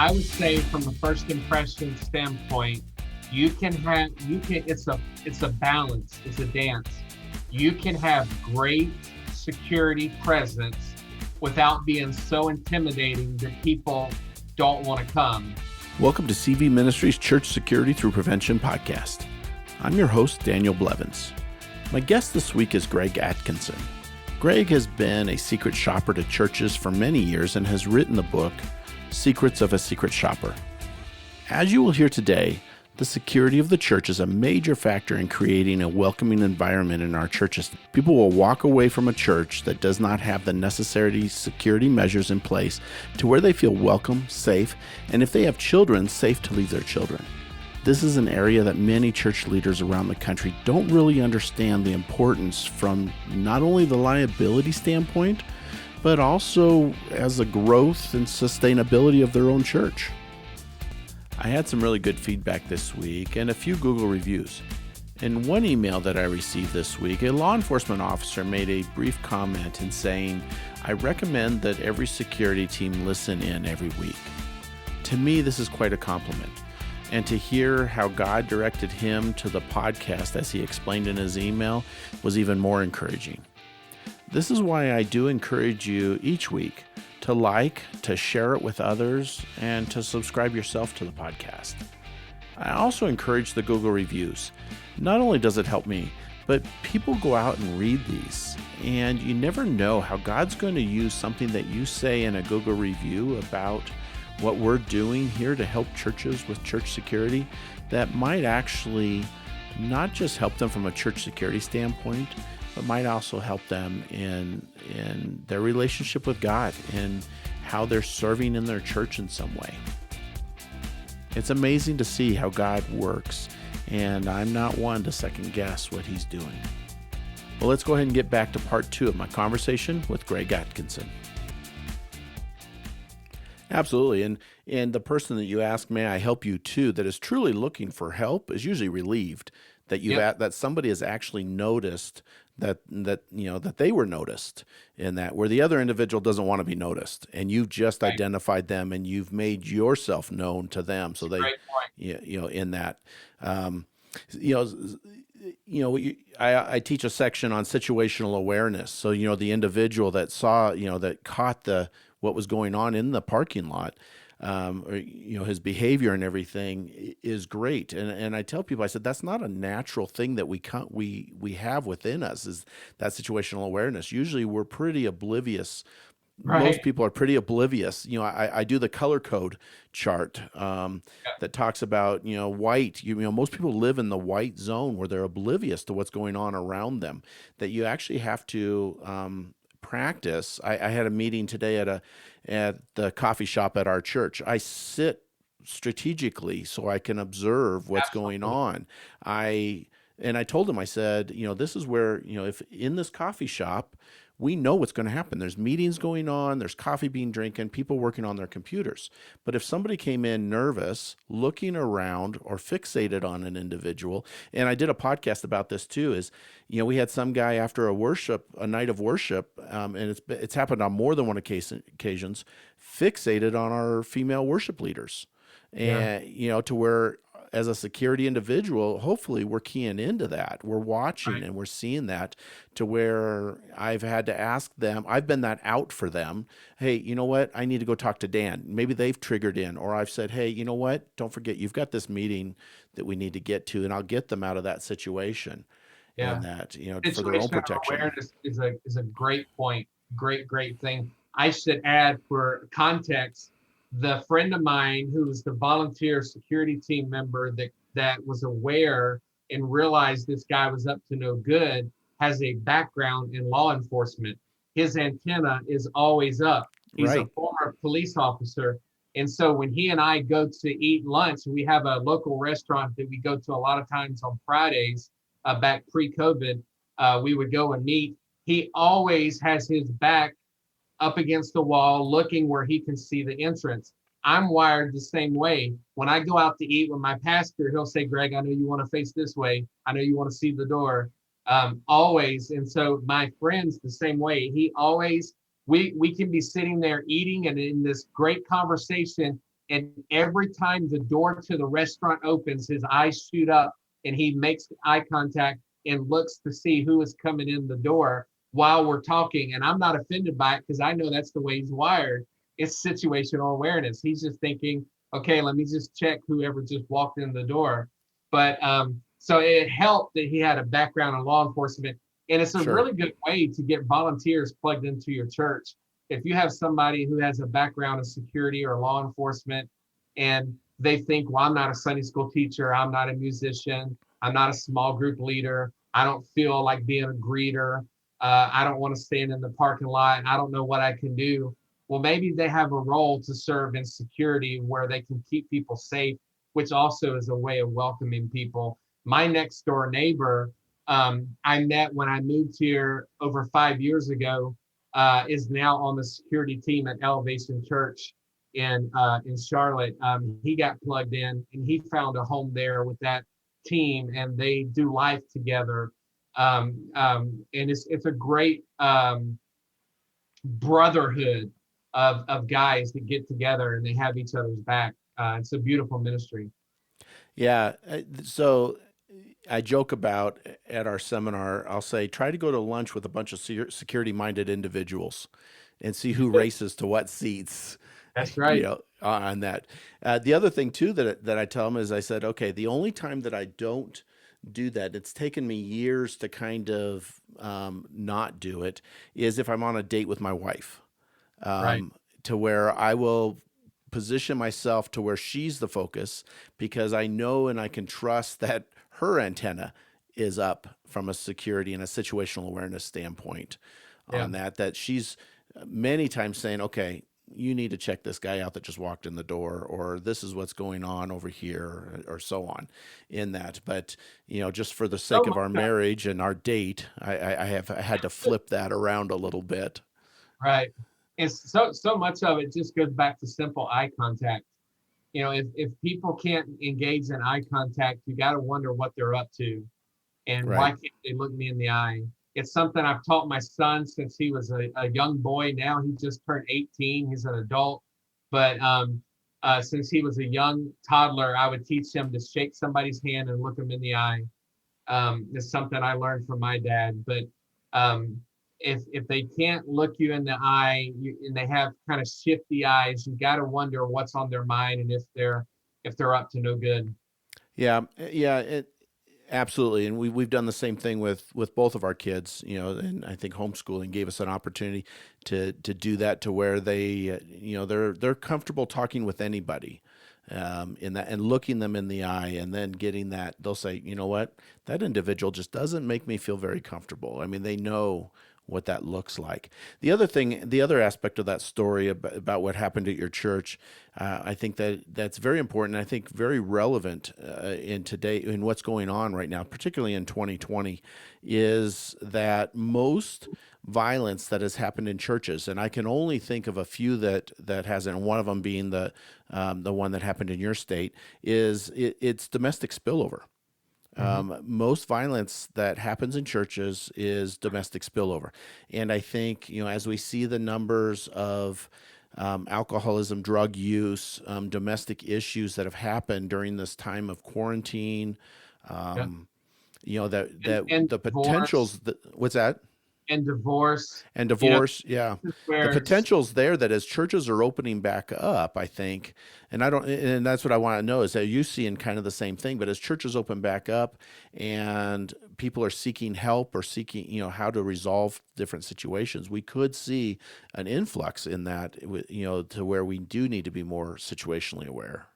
I would say from a first impression standpoint, it's a balance, it's a dance. You can have great security presence without being so intimidating that people don't want to come. Welcome to CV Ministries Church Security Through Prevention podcast. I'm your host, Daniel Blevins. My guest this week is Greg Atkinson. Greg has been a secret shopper to churches for many years and has written the book, Secrets of a Secret Shopper. As you will hear today, the security of the church is a major factor in creating a welcoming environment in our churches. People will walk away from a church that does not have the necessary security measures in place to where they feel welcome, safe, and if they have children, safe to leave their children. This is an area that many church leaders around the country don't really understand the importance from not only the liability standpoint, but also as a growth and sustainability of their own church. I had some really good feedback this week and a few Google reviews. In one email that I received this week, a law enforcement officer made a brief comment in saying, "I recommend that every security team listen in every week." To me, this is quite a compliment. And to hear how God directed him to the podcast as he explained in his email was even more encouraging. This is why I do encourage you each week to like, to share it with others, and to subscribe yourself to the podcast. I also encourage the Google reviews. Not only does it help me, but people go out and read these, and you never know how God's going to use something that you say in a Google review about what we're doing here to help churches with church security that might actually not just help them from a church security standpoint, but might also help them in their relationship with God and how they're serving in their church in some way. It's amazing to see how God works, and I'm not one to second guess what he's doing. Well, let's go ahead and get back to part 2 of my conversation with Greg Atkinson. Absolutely. And the person that you ask, may I help you too, that is truly looking for help is usually relieved that that somebody has actually noticed that they were noticed in that, where the other individual doesn't want to be noticed, and you've just identified them and you've made yourself known to them. So they, in that, I teach a section on situational awareness. So, the individual that saw, that caught what was going on in the parking lot, his behavior and everything is great. And I tell people, I said, that's not a natural thing that we have within us, is that situational awareness. Usually we're pretty oblivious. Right. Most people are pretty oblivious. I do the color code chart that talks about, white. Most people live in the white zone where they're oblivious to what's going on around them, that you actually have to practice. I had a meeting today at the coffee shop at our church. I sit strategically so I can observe what's going on. I told him, I said, this is where, if in this coffee shop, we know what's going to happen. There's meetings going on, there's coffee being drinking, people working on their computers. But if somebody came in nervous, looking around, or fixated on an individual, and I did a podcast about this too, is, we had some guy after a night of worship, and it's happened on more than one occasions, fixated on our female worship leaders. And, to where, as a security individual, hopefully we're keying into that. We're watching and we're seeing that, to where I've had to ask them, I've been that out for them. Hey, you know what? I need to go talk to Dan. Maybe they've triggered in, or I've said, hey, you know what? Don't forget, you've got this meeting that we need to get to, and I'll get them out of that situation. Yeah. And that, for their own protection. Awareness is a great point. Great thing. I should add, for context, the friend of mine who was the volunteer security team member that was aware and realized this guy was up to no good has a background in law enforcement. His antenna is always up. He's a former police officer. And so when he and I go to eat lunch, we have a local restaurant that we go to a lot of times on Fridays, back pre-COVID, we would go and meet. He always has his back up against the wall, looking where he can see the entrance. I'm wired the same way. When I go out to eat with my pastor, he'll say, Greg, I know you want to face this way. I know you want to see the door. Always. And so my friend's the same way. He always, we can be sitting there eating and in this great conversation, And every time the door to the restaurant opens, his eyes shoot up and he makes eye contact and looks to see who is coming in the door while we're talking. And I'm not offended by it because I know that's the way he's wired. It's situational awareness. He's just thinking, okay, let me just check whoever just walked in the door. But so it helped that he had a background in law enforcement. And it's a Sure. really good way to get volunteers plugged into your church. If you have somebody who has a background in security or law enforcement and they think, well, I'm not a Sunday school teacher, I'm not a musician, I'm not a small group leader, I don't feel like being a greeter, I don't want to stand in the parking lot, I don't know what I can do. Well, maybe they have a role to serve in security where they can keep people safe, which also is a way of welcoming people. My next door neighbor, I met when I moved here over 5 years ago, is now on the security team at Elevation Church in Charlotte. He got plugged in and he found a home there with that team, and they do life together. And it's a great brotherhood of guys that get together and they have each other's back. It's a beautiful ministry. Yeah. So I joke about at our seminar, I'll say, try to go to lunch with a bunch of security minded individuals and see who races to what seats, That's you right. know, on that. The other thing too that I tell them is I said, okay, the only time that I don't do that, it's taken me years to kind of not do it, is if I'm on a date with my wife, Right. to where I will position myself to where she's the focus because I know and I can trust that her antenna is up from a security and a situational awareness standpoint Yeah. on that, that she's many times saying, okay, you need to check this guy out that just walked in the door, or this is what's going on over here, or so on in that. But, just for the So sake of much our of marriage and our date, I had to flip that around a little bit. right. It's so much of it just goes back to simple eye contact. If people can't engage in eye contact, you got to wonder what they're up to and why Right. can't they look me in the eye? It's something I've taught my son since he was a young boy. Now he just turned 18. He's an adult. But since he was a young toddler, I would teach him to shake somebody's hand and look them in the eye. It's something I learned from my dad. But um, if they can't look you in the eye and they have kind of shifty eyes, you got to wonder what's on their mind and if they're up to no good. Yeah. Yeah. Absolutely, and we've done the same thing with both of our kids, and I think homeschooling gave us an opportunity to do that to where they, they're comfortable talking with anybody, in that, and looking them in the eye, and then getting that they'll say, you know what, that individual just doesn't make me feel very comfortable. I mean, they know what that looks like. The other aspect of that story about what happened at your church, I think that's very important. I think very relevant in today, in what's going on right now, particularly in 2020, is that most violence that has happened in churches, and I can only think of a few that hasn't. One of them being the one that happened in your state, it's domestic spillover. Hmm. Most violence that happens in churches is domestic spillover. And I think, as we see the numbers of alcoholism, drug use, domestic issues that have happened during this time of quarantine, Yeah. um, that And the divorce potentials, what's that? and divorce. And You know, divorce, yeah. this is The where potential's there that as churches are opening back up, I think, and that's what I want to know is that you seeing kind of the same thing, but as churches open back up and people are seeking help or seeking, how to resolve different situations, we could see an influx in that, to where we do need to be more situationally aware.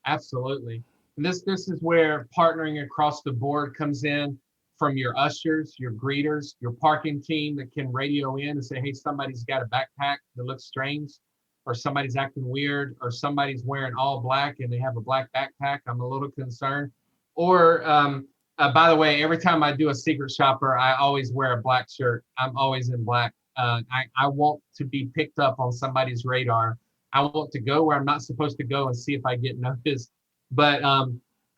absolutely. And this is where partnering across the board comes in from your ushers, your greeters, your parking team that can radio in and say, hey, somebody's got a backpack that looks strange, or somebody's acting weird, or somebody's wearing all black and they have a black backpack. I'm a little concerned. Or by the way, every time I do a secret shopper, I always wear a black shirt. I'm always in black. I want to be picked up on somebody's radar. I want to go where I'm not supposed to go and see if I get noticed. But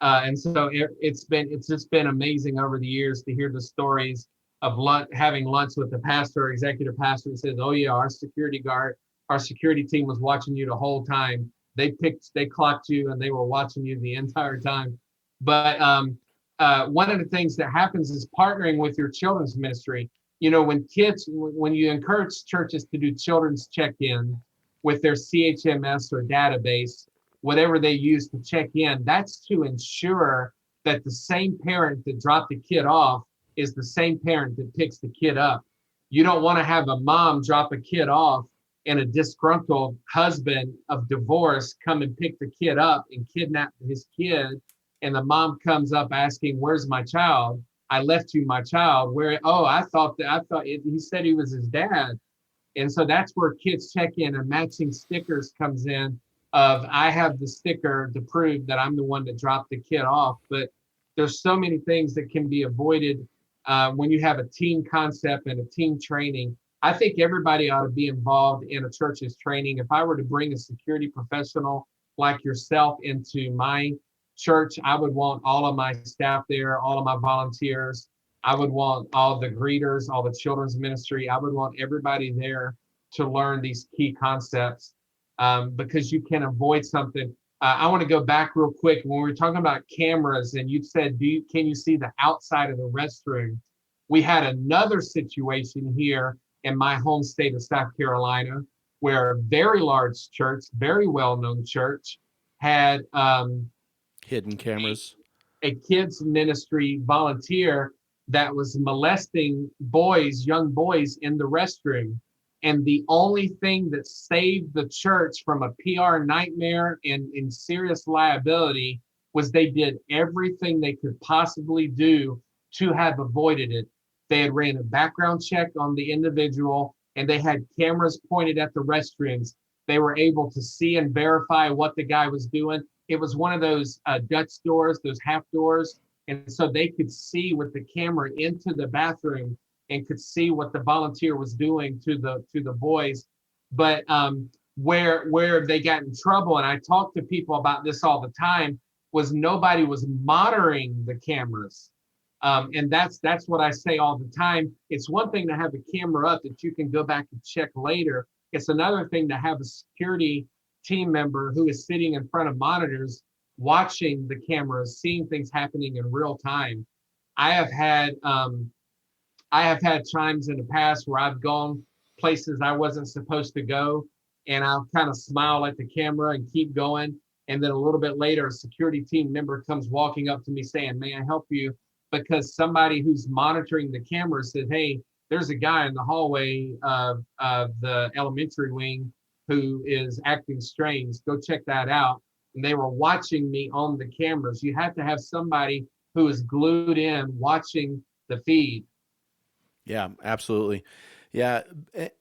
and so it's just been amazing over the years to hear the stories of having lunch with the pastor, executive pastor, that says, "Oh yeah, our security team was watching you the whole time." they clocked you and they were watching you the entire time. But one of the things that happens is partnering with your children's ministry. When you encourage churches to do children's check-in with their CHMS or database, whatever they use to check in, that's to ensure that the same parent that dropped the kid off is the same parent that picks the kid up. You don't want to have a mom drop a kid off and a disgruntled husband of divorce come and pick the kid up and kidnap his kid. And the mom comes up asking, "Where's my child? I left you my child. Where? Oh, he said he was his dad." And so that's where kids check in and matching stickers comes in of I have the sticker to prove that I'm the one that dropped the kid off. But there's so many things that can be avoided when you have a team concept and a team training. I think everybody ought to be involved in a church's training. If I were to bring a security professional like yourself into my church, I would want all of my staff there, all of my volunteers. I would want all the greeters, all the children's ministry. I would want everybody there to learn these key concepts because you can avoid something. I want to go back real quick. When we were talking about cameras and you said, can you see the outside of the restroom? We had another situation here in my home state of South Carolina where a very large church, very well-known church, had hidden cameras. A kids ministry volunteer that was molesting young boys in the restroom. And the only thing that saved the church from a PR nightmare and in serious liability was they did everything they could possibly do to have avoided it. They had ran a background check on the individual and they had cameras pointed at the restrooms. They were able to see and verify what the guy was doing. It was one of those Dutch doors, those half doors. And so they could see with the camera into the bathroom and could see what the volunteer was doing to the boys. But where they got in trouble, and I talk to people about this all the time, was nobody was monitoring the cameras. And that's what I say all the time. It's one thing to have a camera up that you can go back and check later. It's another thing to have a security team member who is sitting in front of monitors, watching the cameras, seeing things happening in real time. I have had times in the past where I've gone places I wasn't supposed to go, and I'll kind of smile at the camera and keep going. And then a little bit later, a security team member comes walking up to me saying, "May I help you?" Because somebody who's monitoring the camera said, "Hey, there's a guy in the hallway of the elementary wing who is acting strange. Go check that out." And they were watching me on the cameras. You have to have somebody who is glued in watching the feed. Yeah, absolutely. Yeah,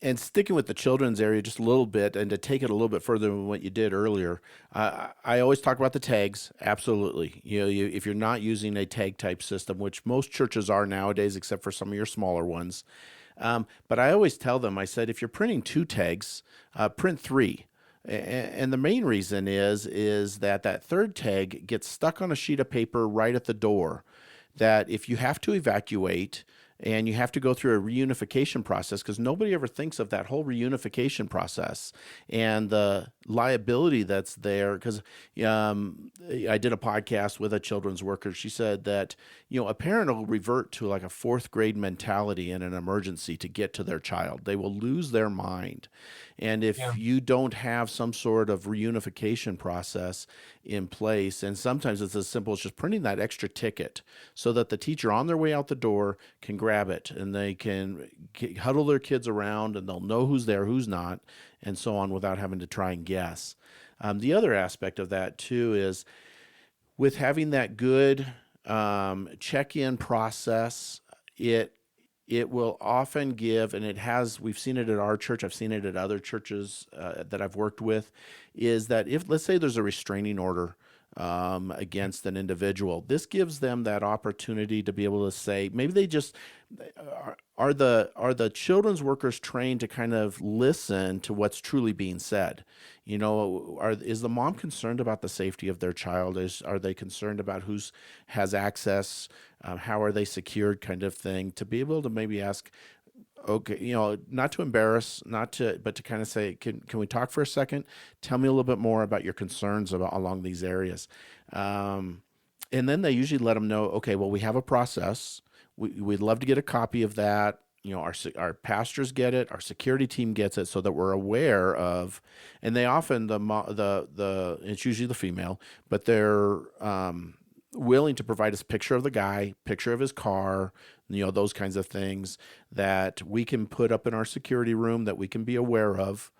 and sticking with the children's area just a little bit, and to take it a little bit further than what you did earlier, I always talk about the tags. Absolutely, if you're not using a tag type system, which most churches are nowadays, except for some of your smaller ones, but I always tell them, I said, if you're printing 2 tags, print 3. And the main reason is that 3rd tag gets stuck on a sheet of paper right at the door. That if you have to evacuate and you have to go through a reunification process, because nobody ever thinks of that whole reunification process and the liability that's there. Because I did a podcast with a children's worker. She said that a parent will revert to like a 4th grade mentality in an emergency to get to their child. They will lose their mind. And if you don't have some sort of reunification process in place, and sometimes it's as simple as just printing that extra ticket so that the teacher on their way out the door can grab it and they can huddle their kids around and they'll know who's there, who's not, and so on without having to try and guess. The other aspect of that too is with having that good check-in process, it will often give, and we've seen it at our church, I've seen it at other churches that I've worked with, is that if, let's say there's a restraining order against an individual, this gives them that opportunity to be able to say, maybe they just, are the children's workers trained to kind of listen to what's truly being said? Is the mom concerned about the safety of their child? Are they concerned about who has access? How are they secured, kind of thing? To be able to maybe ask Okay, not to embarrass, not to, but to kind of say, can we talk for a second? Tell me a little bit more about your concerns along these areas. Um, and then they usually let them know, okay, well, we have a process. We'd love to get a copy of that. Our pastors get it, our security team gets it, so that we're aware of. And they often the it's usually the female, but they're willing to provide us a picture of the guy, picture of his car, those kinds of things that we can put up in our security room that we can be aware of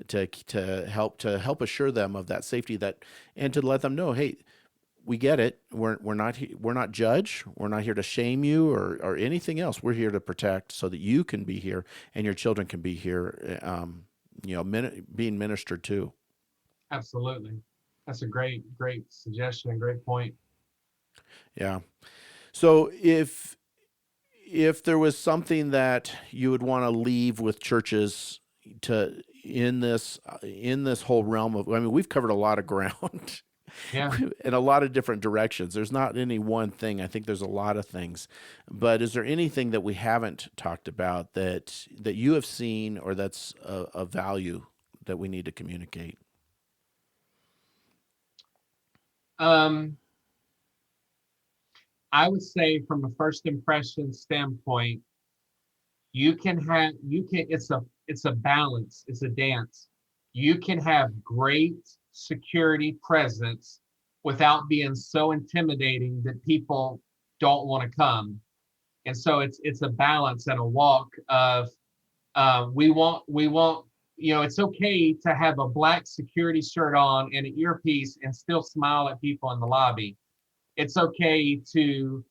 to help assure them of that safety, that and to let them know, hey, we get it. We're not judge. We're not here to shame you or anything else. We're here to protect so that you can be here and your children can be here, being ministered to. Absolutely. That's a great suggestion and great point. Yeah. So if there was something that you would want to leave with churches to in this whole realm of, I mean, we've covered a lot of ground Yeah. in a lot of different directions. There's not any one thing. I think there's a lot of things. But is there anything that we haven't talked about that you have seen or that's a value that we need to communicate? Um, I would say from a first impression standpoint, it's a balance, it's a dance. You can have great security presence without being so intimidating that people don't want to come. And so it's a balance and a walk of we want it's okay to have a black security shirt on and an earpiece and still smile at people in the lobby. It's okay to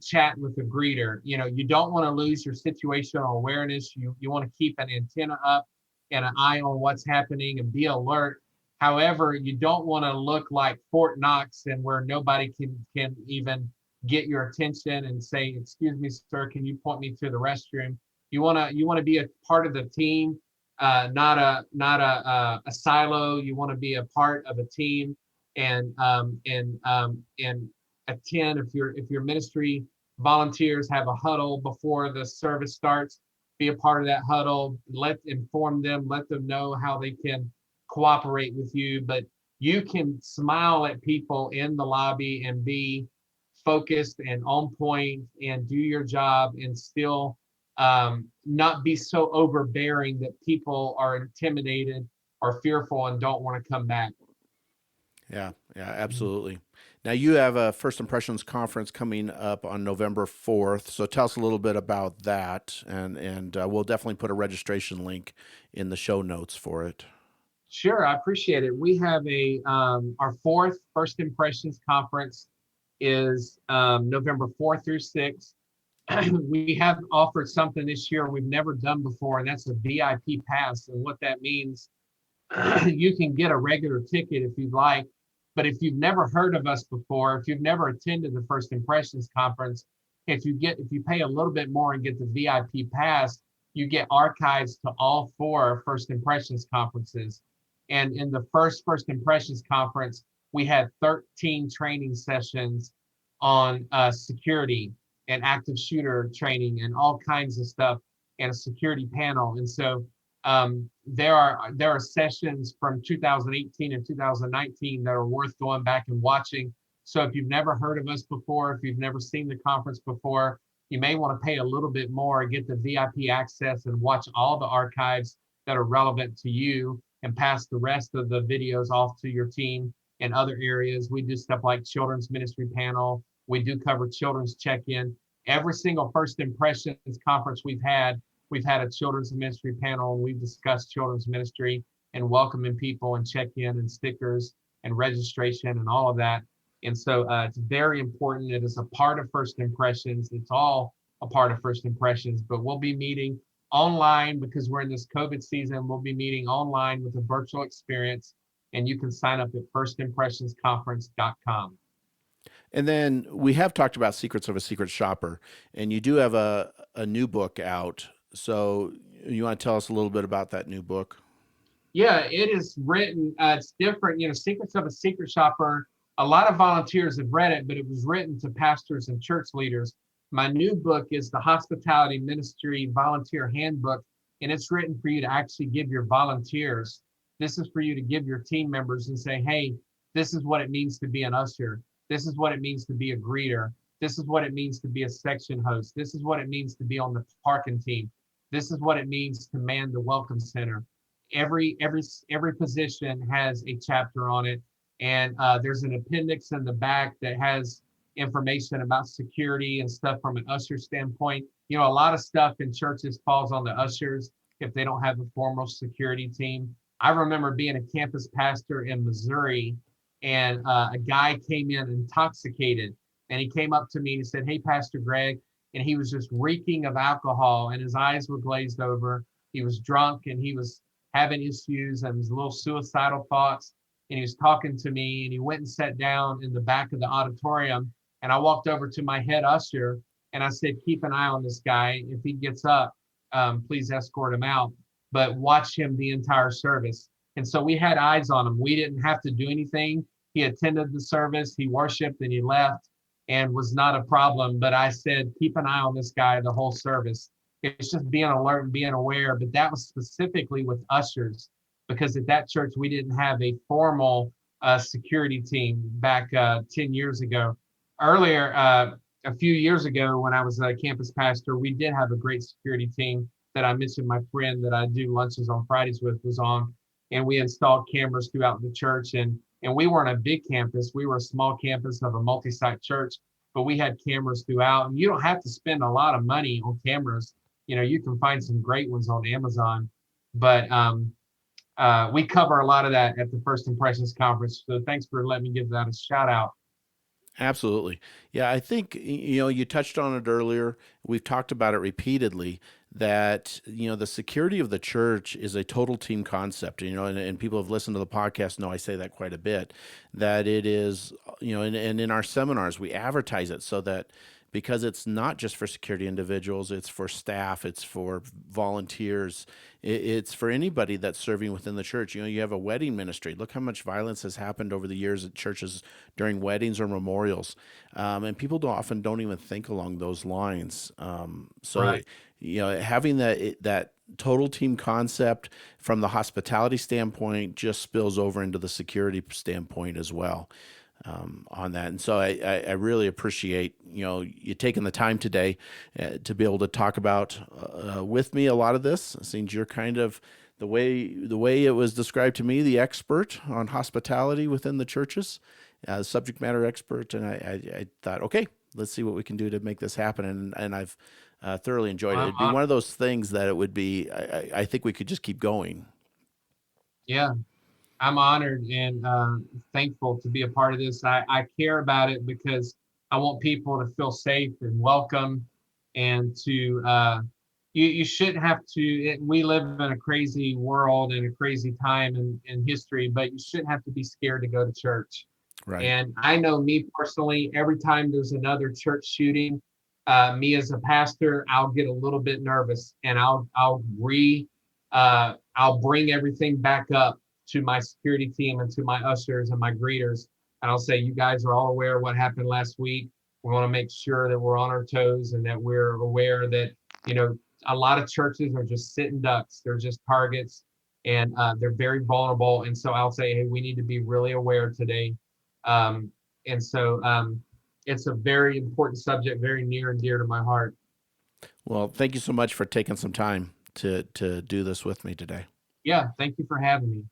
chat with a greeter. You don't want to lose your situational awareness. You want to keep an antenna up and an eye on what's happening and be alert. However, you don't want to look like Fort Knox and where nobody can even get your attention and say, "Excuse me, sir, can you point me to the restroom?" You want to be a part of the team, not a silo. You want to be a part of a team and attend. If your ministry volunteers have a huddle before the service starts, be a part of that huddle. Inform them, let them know how they can cooperate with you. But you can smile at people in the lobby and be focused and on point and do your job and still not be so overbearing that people are intimidated or fearful and don't want to come back. Yeah, yeah, absolutely. Now you have a First Impressions conference coming up on November 4th. So tell us a little bit about that, and we'll definitely put a registration link in the show notes for it. Sure, I appreciate it. We have our fourth First Impressions conference is November 4th through 6th. We have offered something this year we've never done before, and that's a VIP pass. And what that means, you can get a regular ticket if you'd like, but if you've never heard of us before, if you've never attended the First Impressions conference, if you pay a little bit more and get the VIP pass, you get archives to all four First Impressions conferences. And in the First Impressions conference, we had 13 training sessions on security and active shooter training and all kinds of stuff, and a security panel. And so there are sessions from 2018 and 2019 that are worth going back and watching. So if you've never heard of us before, if you've never seen the conference before, you may want to pay a little bit more, get the VIP access, and watch all the archives that are relevant to you, and pass the rest of the videos off to your team in other areas. We do stuff like children's ministry panel. We do cover children's check-in. Every single First Impressions conference we've had a children's ministry panel, and we've discussed children's ministry and welcoming people and check-in and stickers and registration and all of that. And so it's very important. It is a part of First Impressions. It's all a part of First Impressions, but we'll be meeting online because we're in this COVID season. We'll be meeting online with a virtual experience, and you can sign up at firstimpressionsconference.com. And then we have talked about Secrets of a Secret Shopper, and you do have a new book out. So you want to tell us a little bit about that new book? Yeah, it is written, it's different. Secrets of a Secret Shopper, a lot of volunteers have read it, but it was written to pastors and church leaders. My new book is the Hospitality Ministry Volunteer Handbook, and it's written for you to actually give your volunteers. This is for you to give your team members and say, hey, this is what it means to be an usher. This is what it means to be a greeter. This is what it means to be a section host. This is what it means to be on the parking team. This is what it means to man the welcome center. Every position has a chapter on it, and there's an appendix in the back that has information about security and stuff from an usher standpoint. You know, a lot of stuff in churches falls on the ushers if they don't have a formal security team. I remember being a campus pastor in Missouri, and a guy came in intoxicated, and he came up to me and he said, "Hey, Pastor Greg," and he was just reeking of alcohol, and his eyes were glazed over. He was drunk, and he was having issues and his little suicidal thoughts. And he was talking to me, and he went and sat down in the back of the auditorium. And I walked over to my head usher and I said, keep an eye on this guy. If he gets up, please escort him out, but watch him the entire service. And so we had eyes on him. We didn't have to do anything. He attended the service, he worshiped, and he left and was not a problem. But I said, keep an eye on this guy the whole service. It's just being alert and being aware. But that was specifically with ushers, because at that church, we didn't have a formal security team back 10 years ago. Earlier, a few years ago, when I was a campus pastor, we did have a great security team that I mentioned. My friend that I do lunches on Fridays with was on, and we installed cameras throughout the church. And we weren't a big campus. We were a small campus of a multi-site church, but we had cameras throughout. And you don't have to spend a lot of money on cameras. You know, you can find some great ones on Amazon, but we cover a lot of that at the First Impressions Conference. So thanks for letting me give that a shout out. Absolutely. Yeah, I think, you touched on it earlier. We've talked about it repeatedly that, the security of the church is a total team concept, and people have listened to the podcast know I say that quite a bit, that it is, and in our seminars, we advertise it so that because it's not just for security individuals, it's for staff, it's for volunteers, it's for anybody that's serving within the church. You have a wedding ministry. Look how much violence has happened over the years at churches during weddings or memorials, and people often don't even think along those lines. So, Right. having that total team concept from the hospitality standpoint just spills over into the security standpoint as well. On that. And so I really appreciate, you taking the time today to be able to talk about with me a lot of this. It seems you're kind of the way it was described to me, the expert on hospitality within the churches, subject matter expert. And I thought, okay, let's see what we can do to make this happen. And I've thoroughly enjoyed it. I'm It'd be one of those things that it would be, I think we could just keep going. Yeah, I'm honored and thankful to be a part of this. I care about it because I want people to feel safe and welcome, and to you shouldn't have to. We live in a crazy world and a crazy time in history, but you shouldn't have to be scared to go to church. Right. And I know me personally, every time there's another church shooting, me as a pastor, I'll get a little bit nervous, and I'll bring everything back up to my security team and to my ushers and my greeters. And I'll say, you guys are all aware of what happened last week. We want to make sure that we're on our toes and that we're aware that, a lot of churches are just sitting ducks. They're just targets, and they're very vulnerable. And so I'll say, hey, we need to be really aware today. And so it's a very important subject, very near and dear to my heart. Well, thank you so much for taking some time to do this with me today. Yeah, thank you for having me.